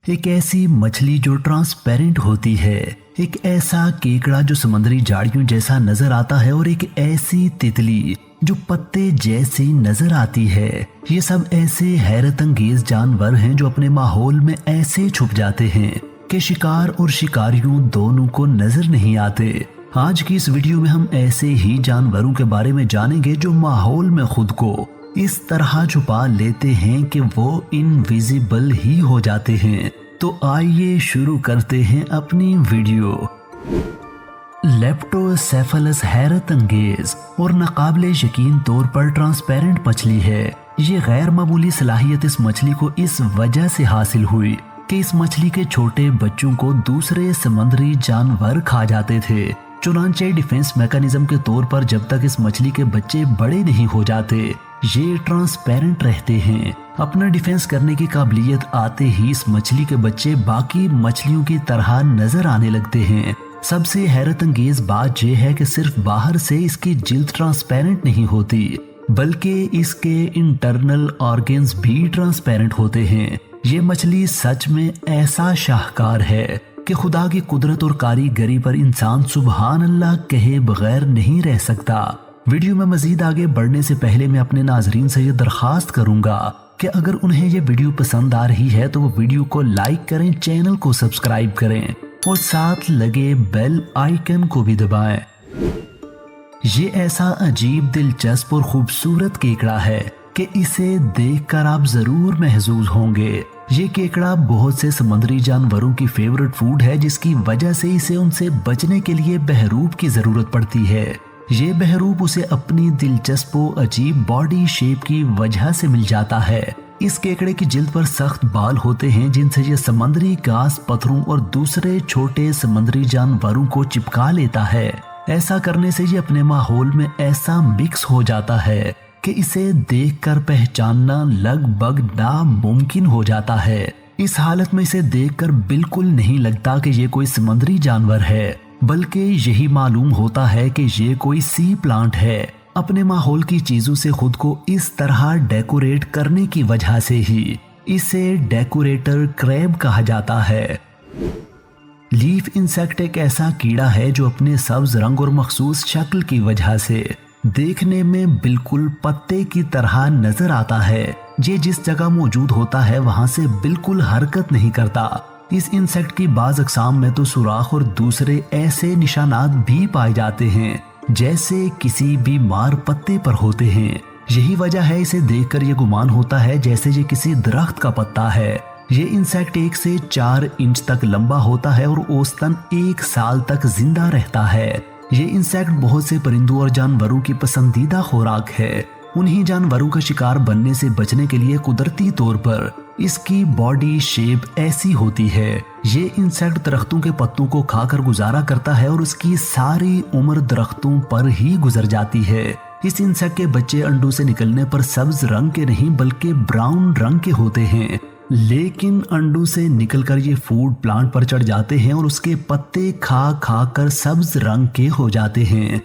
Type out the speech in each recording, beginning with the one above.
एक ऐसी मछली जो ट्रांसपेरेंट होती है, एक ऐसा केकड़ा जो समुद्री झाड़ियों जैसा नजर आता है और एक ऐसी तितली जो पत्ते जैसी नजर आती है। ये सब ऐसे हैरत अंगेज जानवर हैं जो अपने माहौल में ऐसे छुप जाते हैं कि शिकार और शिकारियों दोनों को नजर नहीं आते। आज की इस वीडियो में हम ऐसे ही जानवरों के बारे में जानेंगे जो माहौल में खुद को इस तरह छुपा लेते हैं कि वो इनविजिबल ही हो जाते हैं। तो आइए शुरू करते हैं अपनी वीडियो। लेप्टोसेफेलस हैरत अंगेज और नाकाबिले यकीन तौर पर ट्रांसपेरेंट मछली है। ये गैर मामूली सलाहियत इस मछली को इस वजह से हासिल हुई कि इस मछली के छोटे बच्चों को दूसरे समुद्री जानवर खा जाते थे। चुनांचे डिफेंस मैकेनिज्म के तौर पर जब तक इस मछली के बच्चे बड़े नहीं हो जाते, ये ट्रांसपेरेंट रहते हैं। अपना डिफेंस करने की काबिलियत आते ही इस मछली के बच्चे बाकी मछलियों की तरह नजर आने लगते हैं। सबसे हैरत अंगेज बात यह है कि सिर्फ बाहर से इसकी जिल्द ट्रांसपेरेंट नहीं होती, बल्कि इसके इंटरनल ऑर्गन्स भी ट्रांसपेरेंट होते हैं। ये मछली सच में ऐसा शाहकार है कि खुदा की कुदरत और कारीगरी पर इंसान सुबहान अल्लाह कहे बगैर नहीं रह सकता। वीडियो में मजीद आगे बढ़ने से पहले मैं अपने नाजरीन से ये दरख्वास्त करूंगा कि अगर उन्हें ये वीडियो पसंद आ रही है तो वो वीडियो को लाइक करें, चैनल को सब्सक्राइब करें और साथ लगे बेल आइकन को भी दबाएं। ये ऐसा अजीब, दिलचस्प और खूबसूरत केकड़ा है कि इसे देखकर आप जरूर महजूज होंगे। ये केकड़ा बहुत से समुद्री जानवरों की फेवरेट फूड है, जिसकी वजह से इसे उनसे बचने के लिए बहरूप की जरूरत पड़ती है। ये बहरूप उसे अपनी दिलचस्प और अजीब बॉडी शेप की वजह से मिल जाता है। इस केकड़े की जिल्द पर सख्त बाल होते हैं जिनसे ये समुद्री घास, पत्थरों और दूसरे छोटे समुद्री जानवरों को चिपका लेता है। ऐसा करने से ये अपने माहौल में ऐसा मिक्स हो जाता है कि इसे देखकर पहचानना लगभग नामुमकिन हो जाता है। इस हालत में इसे देखकर बिल्कुल नहीं लगता कि ये कोई समुद्री जानवर है, बल्कि यही मालूम होता है कि ये कोई सी प्लांट है। अपने माहौल की चीजों से खुद को इस तरह डेकोरेट करने की वजह से ही इसे डेकोरेटर क्रैब कहा जाता है। लीफ इंसेक्ट एक ऐसा कीड़ा है जो अपने सब्ज रंग और मखसूस शक्ल की वजह से देखने में बिल्कुल पत्ते की तरह नजर आता है। ये जिस जगह मौजूद होता है वहां से बिल्कुल हरकत नहीं करता। इस इंसेक्ट की बाज अक़साम में तो सुराख और दूसरे ऐसे निशानात भी पाए जाते हैं जैसे किसी बीमार पत्ते पर होते हैं। यही वजह है इसे देखकर ये गुमान होता है जैसे ये किसी दरख्त का पत्ता है। ये इंसेक्ट 1 से 4 इंच तक लंबा होता है और औसतन 1 साल तक जिंदा रहता है। ये इंसेक्ट बहुत से परिंदों और जानवरों की पसंदीदा खुराक है। उन्हीं जानवरों का शिकार बनने से बचने के लिए कुदरती तौर पर इसकी बॉडी शेप ऐसी होती है। ये इंसेक्ट दरख्तों के पत्तों को खाकर गुजारा करता है और उसकी सारी उम्र दरख्तों पर ही गुजर जाती है। इस इंसेक्ट के बच्चे अंडों से निकलने पर सब्ज रंग के नहीं बल्कि ब्राउन रंग के होते हैं, लेकिन अंडों से निकलकर ये फूड प्लांट पर चढ़ जाते हैं और उसके पत्ते खा खा कर सब्ज रंग के हो जाते हैं।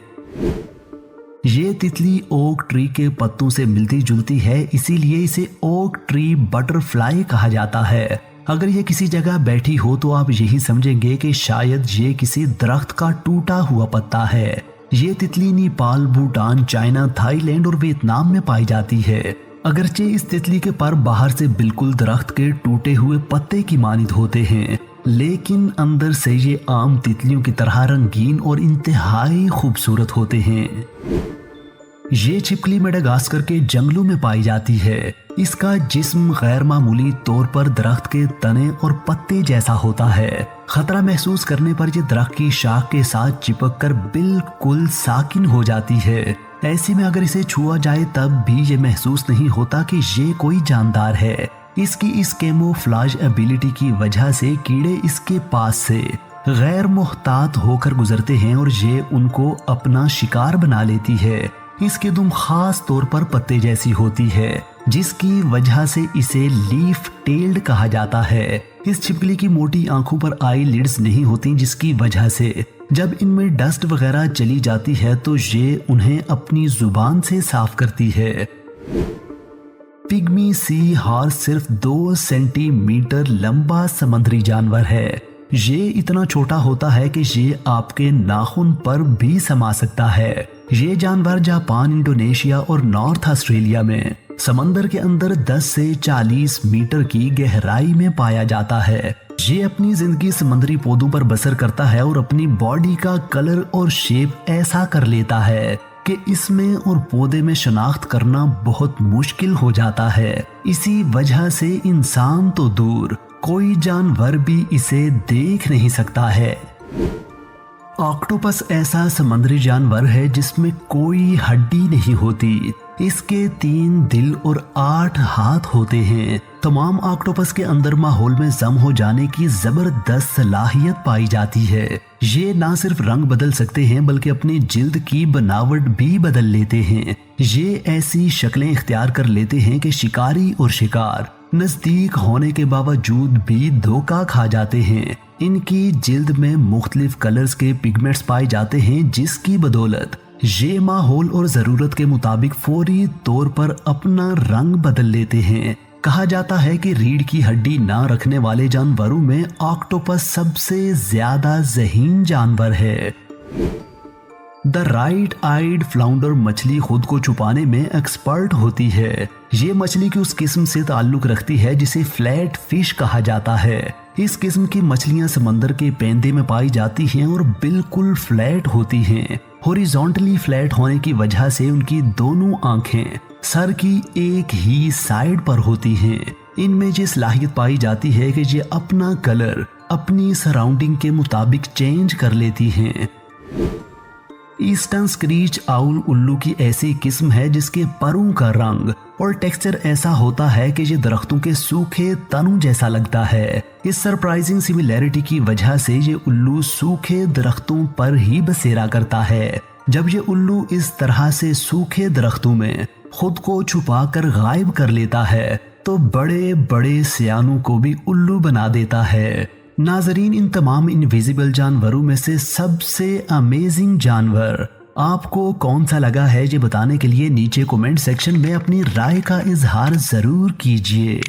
ये तितली ओक ट्री के पत्तों से मिलती जुलती है, इसीलिए इसे ओक ट्री बटरफ्लाई कहा जाता है। अगर ये किसी जगह बैठी हो तो आप यही समझेंगे कि शायद ये किसी दरख्त का टूटा हुआ पत्ता है। ये तितली नेपाल, भूटान, चाइना, थाईलैंड और वियतनाम में पाई जाती है। अगरचे इस तितली के पर बाहर से बिल्कुल दरख्त के टूटे हुए पत्ते की मानित होते हैं, लेकिन अंदर से ये आम तितलियों की तरह रंगीन और इंतहाई खूबसूरत होते हैं। ये छिपकली मेडागास्कर के जंगलों में पाई जाती है। इसका जिस्म गैर मामूली तौर पर दरख्त के तने और पत्ते जैसा होता है। खतरा महसूस करने पर ये दरख्त की शाख के साथ चिपक कर बिल्कुल साकिन हो जाती है। ऐसे में अगर इसे छुआ जाए तब भी ये महसूस नहीं होता कि ये कोई जानदार है। इसकी इस कैमोफ्लाज एबिलिटी की वजह से कीड़े इसके पास से गैर मुहतात होकर गुजरते हैं और ये उनको अपना शिकार बना लेती है। इसकी दुम खास तौर पर पत्ते जैसी होती है, जिसकी वजह से इसे लीफ टेल्ड कहा जाता है। इस छिपकली की मोटी आंखों पर आई लिड्स नहीं होती, जिसकी वजह से जब इनमें डस्ट वगैरह चली जाती है तो ये उन्हें अपनी जुबान से साफ करती है। पिग्मी सी हॉर्स सिर्फ 2 सेंटीमीटर लंबा समुद्री जानवर है। ये इतना छोटा होता है कि ये आपके नाखून पर भी समा सकता है। ये जानवर जापान, इंडोनेशिया और नॉर्थ ऑस्ट्रेलिया में समंदर के अंदर 10 से 40 मीटर की गहराई में पाया जाता है। ये अपनी जिंदगी समुद्री पौधों पर बसर करता है और अपनी बॉडी का कलर और शेप ऐसा कर लेता है कि इसमें और पौधे में शनाख्त करना बहुत मुश्किल हो जाता है। इसी वजह से इंसान तो दूर, कोई जानवर भी इसे देख नहीं सकता है। ऑक्टोपस ऐसा समुद्री जानवर है जिसमें कोई हड्डी नहीं होती। इसके 3 दिल और 8 हाथ होते हैं। तमाम ऑक्टोपस के अंदर माहौल में जम हो जाने की जबरदस्त सलाहियत पाई जाती है। ये ना सिर्फ रंग बदल सकते हैं बल्कि अपनी जिल्द की बनावट भी बदल लेते हैं। ये ऐसी शक्लें इख्तियार कर लेते हैं कि शिकारी और शिकार नजदीक होने के बावजूद भी धोखा खा जाते हैं। इनकी जिल्द में मुख्तलिफ कलर्स के पिगमेंट्स पाए जाते हैं जिसकी बदौलत ये माहौल और जरूरत के मुताबिक फौरी तौर पर अपना रंग बदल लेते हैं। कहा जाता है कि रीढ़ की हड्डी ना रखने वाले जानवरों में ऑक्टोपस सबसे ज्यादा ज़हीन जानवर है। द राइट आइड फ्लाउंडर मछली खुद को छुपाने में एक्सपर्ट होती है। ये मछली की उस किस्म से ताल्लुक रखती है जिसे फ्लैट फिश कहा जाता है। इस किस्म की मछलियां समंदर के पेंदे में पाई जाती हैं और बिल्कुल फ्लैट होती हैं। हॉरिजॉन्टली फ्लैट होने की वजह से उनकी दोनों आंखें सर की एक ही साइड पर होती हैं। इनमें ये सलाहियत पाई जाती है कि ये अपना कलर अपनी सराउंडिंग के मुताबिक चेंज कर लेती हैं। ईस्टर्न स्क्रीच आउल उल्लू की ऐसी किस्म है जिसके परों का रंग और टेक्सचर ऐसा होता है कि ये दरख्तों के सूखे तनों जैसा लगता है। इस सरप्राइजिंग सिमिलैरिटी की वजह से ये उल्लू सूखे दरख्तों पर ही बसेरा करता है। जब ये उल्लू इस तरह से सूखे दरख्तों में खुद को छुपा कर गायब कर लेता है तो बड़े बड़े सियानों को भी उल्लू बना देता है। नाजरीन, इन तमाम इनविजिबल जानवरों में से सबसे अमेजिंग जानवर आपको कौन सा लगा है ये बताने के लिए नीचे कमेंट सेक्शन में अपनी राय का इजहार जरूर कीजिए।